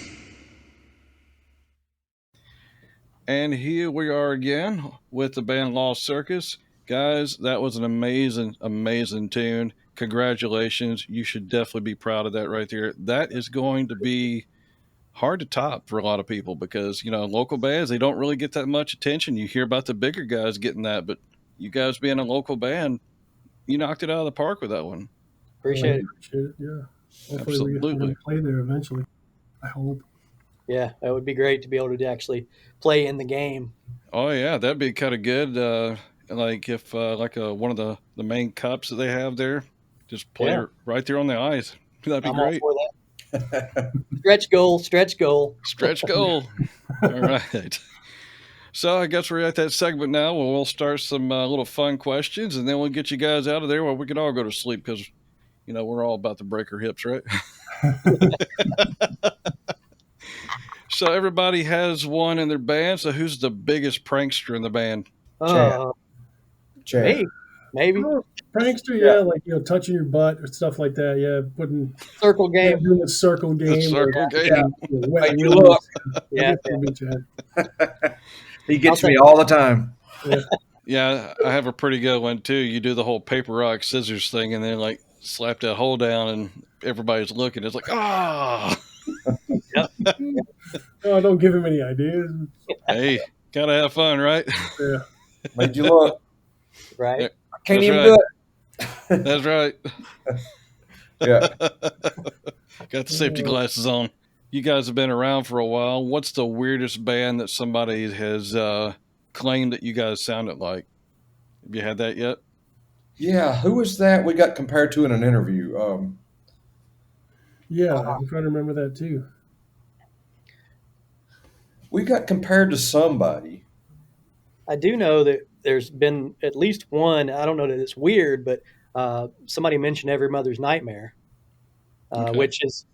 And here we are again with the band Lost Circus. Guys, that was an amazing, amazing tune. Congratulations. You should definitely be proud of that right there. That is going to be hard to top for a lot of people because, local bands, they don't really get that much attention. You hear about the bigger guys getting that, but you guys being a local band, you knocked it out of the park with that one. Appreciate it. Appreciate it. Yeah. Hopefully we're Absolutely. going to play there eventually. I hope. Yeah, that would be great to be able to actually play in the game. Oh yeah, that'd be kind of good. Like if one of the main cups that they have there, just play Yeah. it right there on the ice. That'd be I'm great. all for that. Stretch goal. Stretch goal. All right. So I guess we're at that segment now where we'll start some little fun questions, and then we'll get you guys out of there where we can all go to sleep because, we're all about to break our hips, right? So everybody has one in their band. So who's the biggest prankster in the band? Chad. Maybe. Oh, prankster, yeah, like touching your butt or stuff like that. Yeah, putting Circle game. doing the circle game. The circle game. Wet Make you willies. look. Yeah. He gets me all the time. Yeah, I have a pretty good one too. You do the whole paper, rock, scissors thing, and then like slap that hole down, and everybody's looking. It's like, Oh, don't give him any ideas. Hey, gotta have fun, right? Yeah. Made you look. Right. I can't That's even right. do it. That's right. Yeah. Got the safety glasses on. You guys have been around for a while. What's the weirdest band that somebody has claimed that you guys sounded like? Have you had that yet? Yeah. Who was that we got compared to in an interview? Yeah, I'm trying to remember that too. We got compared to somebody. I do know that there's been at least one. I don't know that it's weird, but somebody mentioned Every Mother's Nightmare, Okay. which is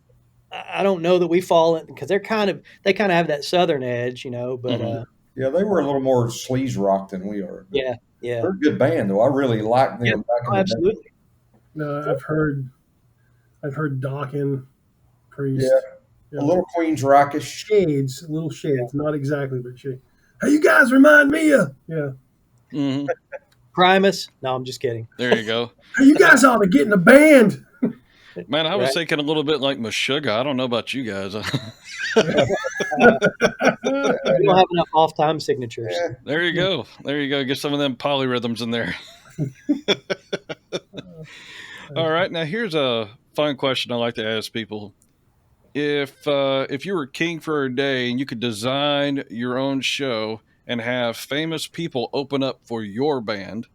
I don't know that we fall in because they kind of have that southern edge, But Mhm. Yeah, they were a little more sleaze rock than we are. yeah, They're a good band, though. I really liked them Yeah, back in the day. absolutely. No, I've heard Dawkins, Priest. Yeah. A little Queen's rockish. Shades, little shades, not exactly, but shades. Hey, you guys remind me of. Yeah. Mhm. Primus. No, I'm just kidding. There you go. Hey, you guys ought to get in a band. Man, I was Right. thinking a little bit like Meshuggah. I don't know about you guys. We don't have enough off-time signatures. Yeah. There you go. There you go. Get some of them polyrhythms in there. All right. Now here's a fun question I like to ask people. If you were king for a day and you could design your own show and have famous people open up for your band,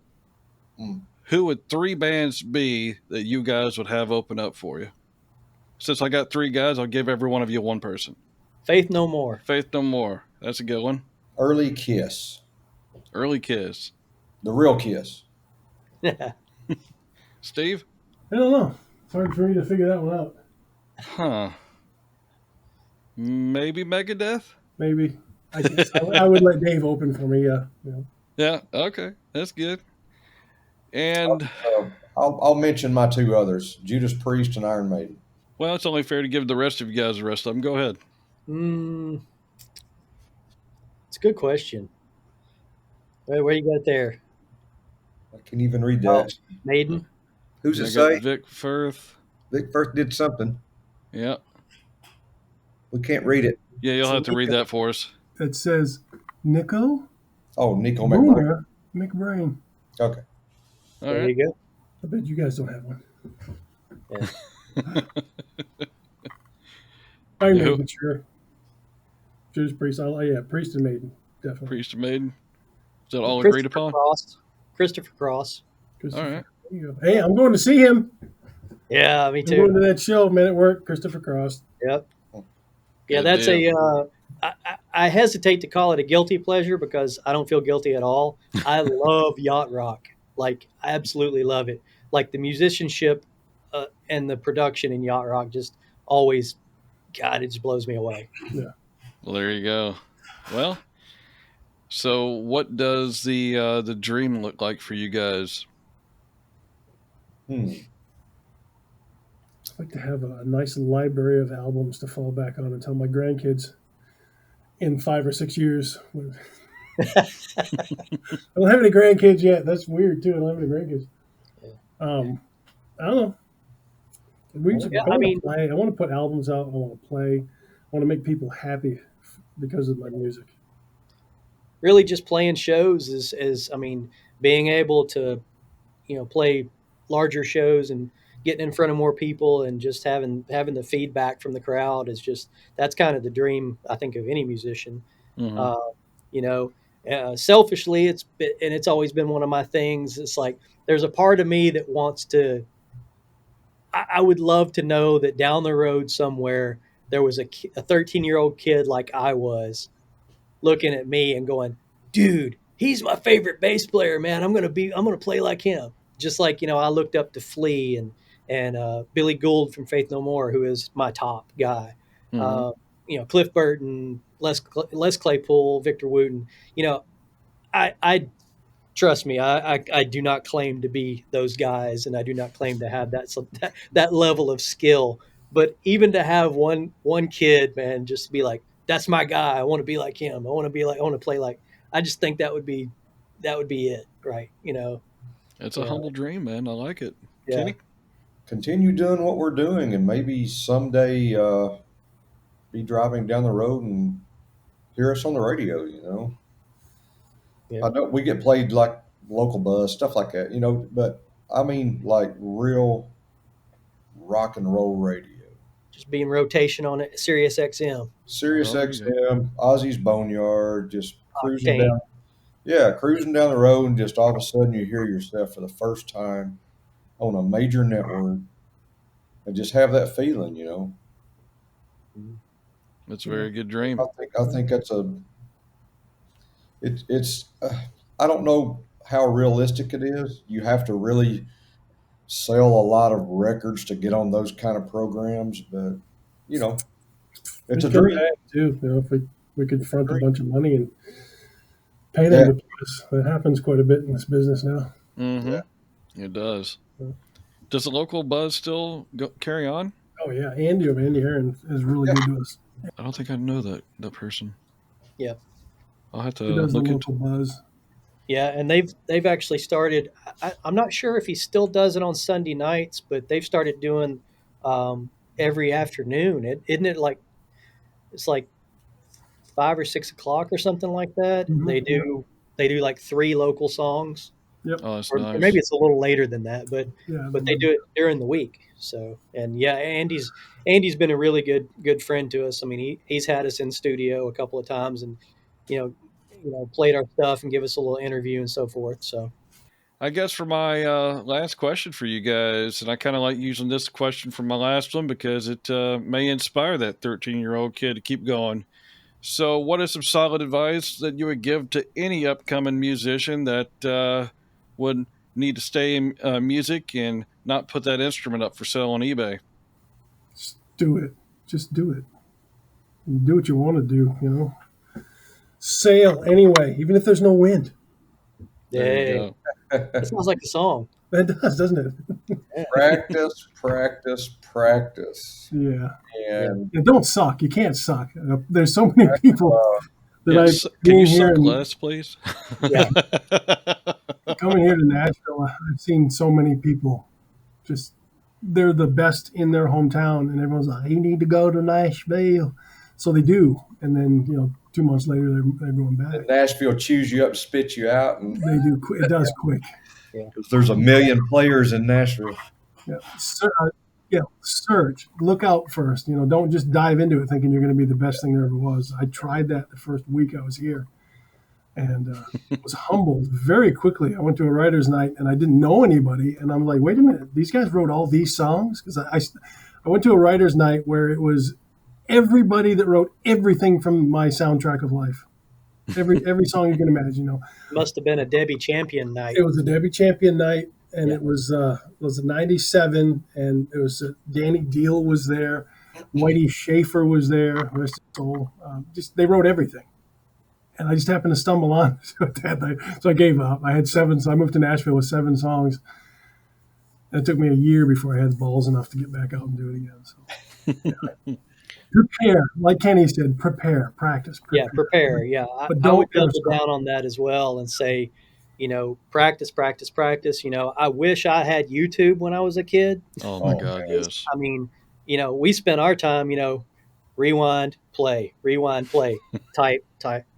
who would 3 bands be that you guys would have open up for you? Since I got 3 guys, I'll give every one of you one person. Faith No More. Faith No More. That's a good one. Early Kiss. Early Kiss. The real Kiss. Steve? I don't know. It's hard for me to figure that one out. Huh. Maybe Megadeth? Maybe. I guess I would let Dave open for me. Yeah. Yeah, okay. That's good. And, I'll mention my 2 others, Judas Priest and Iron Maiden. well, it's only fair to give the rest of you guys the rest of them. Go ahead. It's a good question. Where you got there? I can't even read that. Maiden. Who's it I got say? Vic Firth. Vic Firth did something. Yeah. We can't read it. Yeah, you'll have to read that for us. It says Nico Oh, Nico McBrain. McBrain. Okay. All There right. you go. I bet you guys don't have one. Yeah. Iron Yeah, Maiden, sure. Judas Priest. Priest and Maiden, definitely. Priest and Maiden. Is that all agreed upon? Christopher Cross. All right. There you go. Hey, I'm going to see him. Yeah, me I'm going too. to that show, Man at Work, Christopher Cross. Yep. Yeah, Good that's deal. I hesitate to call it a guilty pleasure because I don't feel guilty at all. I love yacht rock. Like, I absolutely love it. Like the musicianship and the production in yacht rock just always, God, it just blows me away. Well, there you go. Well, so what does the dream look like for you guys? I'd like to have a nice library of albums to fall back on and tell my grandkids in 5 or 6 years. I don't have any grandkids yet. That's weird too. I don't have any grandkids. I don't know. I want to play. I want to put albums out. I want to play. I want to make people happy because of my music. Really, just playing shows is I mean, being able to play larger shows and getting in front of more people and just having the feedback from the crowd is just that's kind of the dream I think of any musician. Hmm. Uh, you know, selfishly, it's always been one of my things. It's like there's a part of me that wants to. I would love to know that down the road somewhere there was a 13-year-old kid like I was looking at me and going, dude, he's my favorite bass player, man. I'm gonna play like him. Just like, I looked up to Flea and Billy Gould from Faith No More, who is my top guy. Hmm. Uh, Cliff Burton, Les Claypool, Victor Wooten. I trust me, I do not claim to be those guys, and I do not claim to have that level of skill. But even to have one kid, man, just be like, that's my guy. I want to be like him. I want to play like. I just think that would be it, right? It's a Yeah, humble dream, man. I like it. yeah, Kenny? Continue doing what we're doing, and maybe someday be driving down the road and hear us on the radio. yeah. I know we get played like local buzz stuff like that. But I mean like real rock and roll radio. Just be in rotation on it. Sirius XM, Sirius Oh, there you go. XM, Ozzy's Boneyard, just cruising Octane. down. Yeah, cruising down the road, and just all of a sudden you hear yourself for the first time on a major network, and just have that feeling. It's a Yeah. very good I dream. think that's it's. I don't know how realistic it is. You have to really sell a lot of records to get on those kind of programs, but you know, it's It a can dream. pay too. If we could front a Dream. bunch of money and pay them Yeah, to play us. That happens quite a bit in this business now. Hmm. yeah. It does. Does the local buzz still carry on? Oh yeah, Andy Aaron is really Yeah. good to us. I don't think I know that person. Yeah, I'll have He to does the look into. local buzz. yeah, and they've actually started. I'm not sure if he still does it on Sunday nights, but they've started doing um, every afternoon. Isn't it like it's like 5 or 6 o'clock or something like that? They Yeah. do like three local songs, Yep. Oh, that's or maybe nice. it's a little later than that, but Yeah. they do it during the week. So and yeah, Andy's been a really good friend to us. I mean, he's had us in studio a couple of times, and you know played our stuff and give us a little interview and so forth. So I guess for my last question for you guys, and I kind of like using this question for my last one because it may inspire that 13-year-old kid to keep going. So, what is some solid advice that you would give to any upcoming musician that would need to stay in music and not put that instrument up for sale on eBay? Just do it. Just do it. You do what you want to do. Sail anyway, even if there's no wind. There you hey, go. that sounds like a song. That does, doesn't it? Yeah, Practice, practice, practice, Yeah. yeah. and And don't suck. You can't suck. There's so many people that I Yes. Can you being here suck and less, please? Yeah. coming here to Nashville. I've seen so many people just they're the best in their hometown, and everyone's like, "You need to go to Nashville," so they do, and then 2 months later they're going back. Nashville chews you up, spits you out, and They do. It does quick. because there's a million players in Nashville. Yeah. Search. Look out first. Don't just dive into it thinking you're going to be the best thing there ever was. I tried that the first week I was here, and was humbled very quickly. I went to a writer's night and I didn't know anybody, and I'm like, wait a minute, these guys wrote all these songs? Because I went to a writer's night where it was everybody that wrote everything from my soundtrack of life. Every song you can imagine. Must have been a Debbie Champion night. It was a Debbie Champion night, and Yeah. it was '97, and it was Danny Deal was there, Whitey Schaefer was there, rest his soul. Just they wrote everything, and I just happened to stumble on it that night, so I gave up. I had seven, so I moved to Nashville with 7 songs. And it took me a year before I had balls enough to get back out and do it again. So prepare, like Kenny said, practice. Yeah, prepare. Yeah, But I would don't ever double stop. down on that as well and say, practice, practice, practice. I wish I had YouTube when I was a kid. Oh my Oh God, man, yes. I mean, we spent our time, rewind, play, type,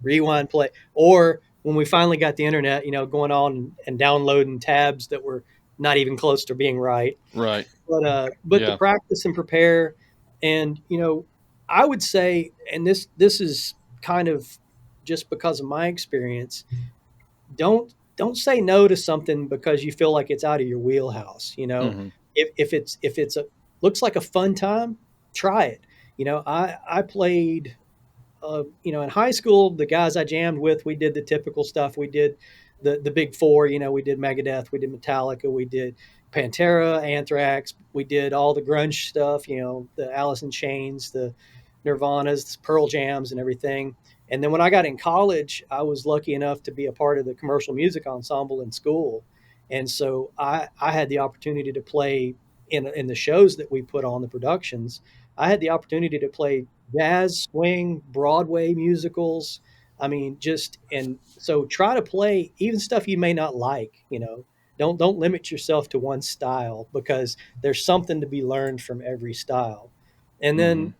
rewind, play. Or when we finally got the internet, going on and downloading tabs that were not even close to being right. Right. But to Yeah. practice and prepare, and I would say, and this is kind of just because of my experience, don't say no to something because you feel like it's out of your wheelhouse. Hmm. If it's a looks like a fun time, try it. I played, in high school, the guys I jammed with, we did the typical stuff. We did the big four. We did Megadeth, we did Metallica, we did Pantera, Anthrax, we did all the grunge stuff. The Alice in Chains, the Nirvanas, the Pearl Jams, and everything. And then when I got in college, I was lucky enough to be a part of the commercial music ensemble in school, and so I had the opportunity to play in the shows that we put on, the productions. I had the opportunity to play jazz, swing, Broadway musicals. I mean, and so try to play even stuff you may not like. Don't limit yourself to one style, because there's something to be learned from every style. And Hmm. then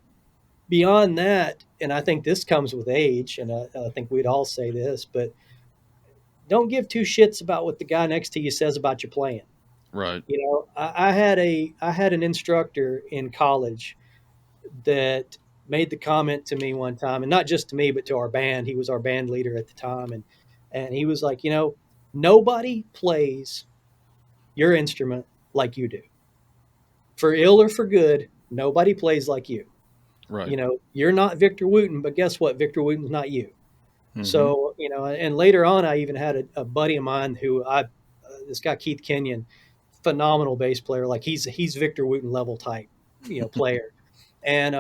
beyond that, and I think this comes with age, and I think we'd all say this, but don't give two shits about what the guy next to you says about your playing. Right. I had an instructor in college that made the comment to me one time, and not just to me, but to our band. He was our band leader at the time, and he was like, nobody plays your instrument like you do. For ill or for good, nobody plays like you. Right. You're not Victor Wooten, but guess what? Victor Wooten's not you. Hmm. So, and later on, I even had a buddy of mine this guy Keith Kenyon, phenomenal bass player. Like he's Victor Wooten level type, player. And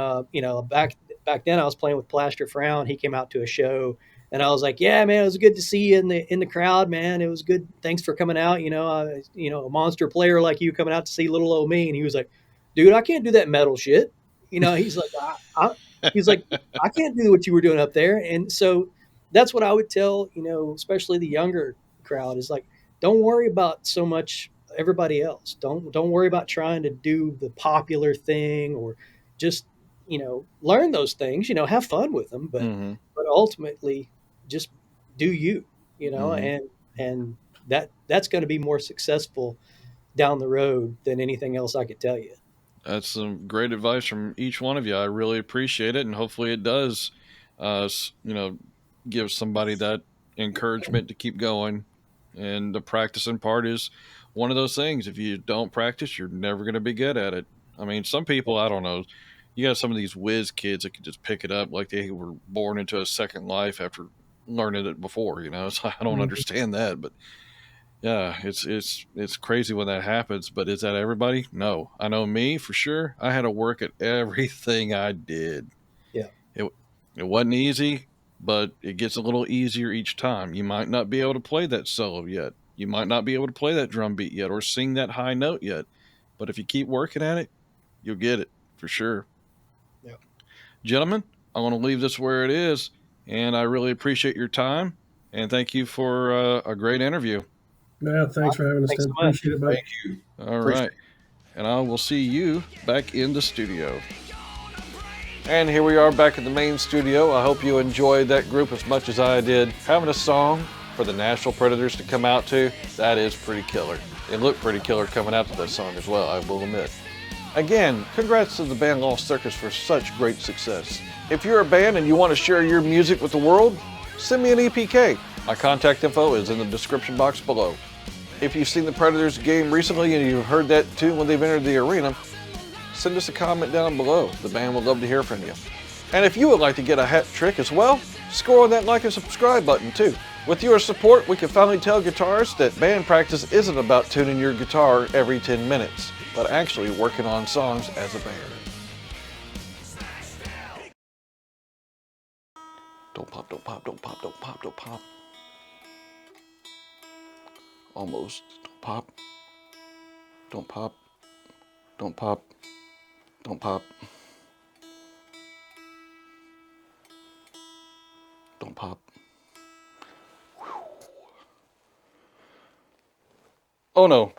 back then I was playing with Plaster Frown. He came out to a show, and I was like, "Yeah, man, it was good to see you in the crowd, man. It was good. Thanks for coming out. A monster player like you coming out to see little old me." And he was like, "Dude, I can't do that metal shit." He's like, he's like, "I can't do what you were doing up there." And so that's what I would tell, especially the younger crowd, is like, don't worry about so much everybody else. Don't worry about trying to do the popular thing, or just learn those things, have fun with them, but Hmm. ultimately just do you, Hmm. and that's going to be more successful down the road than anything else I could tell you. That's some great advice from each one of you. I really appreciate it, and hopefully it does, give somebody that encouragement to keep going. And the practicing part is one of those things. If you don't practice, you're never going to be good at it. I mean, some people, I don't know. You got some of these whiz kids that can just pick it up like they were born into a second life after learning it before. So I don't Mhm. understand that, but yeah, it's crazy when that happens, but is that everybody? No. I know me for sure. I had to work at everything I did. Yeah. It it wasn't easy, but it gets a little easier each time. You might not be able to play that solo yet. You might not be able to play that drum beat yet or sing that high note yet. But if you keep working at it, you'll get it for sure. Yeah. Gentlemen, I want to leave this where it is, and I really appreciate your time and thank you for a great interview. Yeah, thanks for having us, Thanks Tim. so much. Appreciate it, bud. Thank you. All Appreciate right. And I will see you back in the studio. And here we are back in the main studio. I hope you enjoyed that group as much as I did. Having a song for the Nashville Predators to come out to, that is pretty killer. It looked pretty killer coming out to that song as well, I will admit. Again, congrats to the band Lost Circus for such great success. If you're a band and you want to share your music with the world, send me an EPK. My contact info is in the description box below. If you've seen the Predators game recently and you've heard that tune when they've entered the arena, send us a comment down below. The band would love to hear from you. And if you would like to get a hat trick as well, score on that like and subscribe button too. With your support, we can finally tell guitarists that band practice isn't about tuning your guitar every 10 minutes, but actually working on songs as a band. Don't pop, don't pop, don't pop, don't pop, don't pop. Almost. Don't pop. Don't pop. Don't pop. Don't pop. Don't pop. Oh no.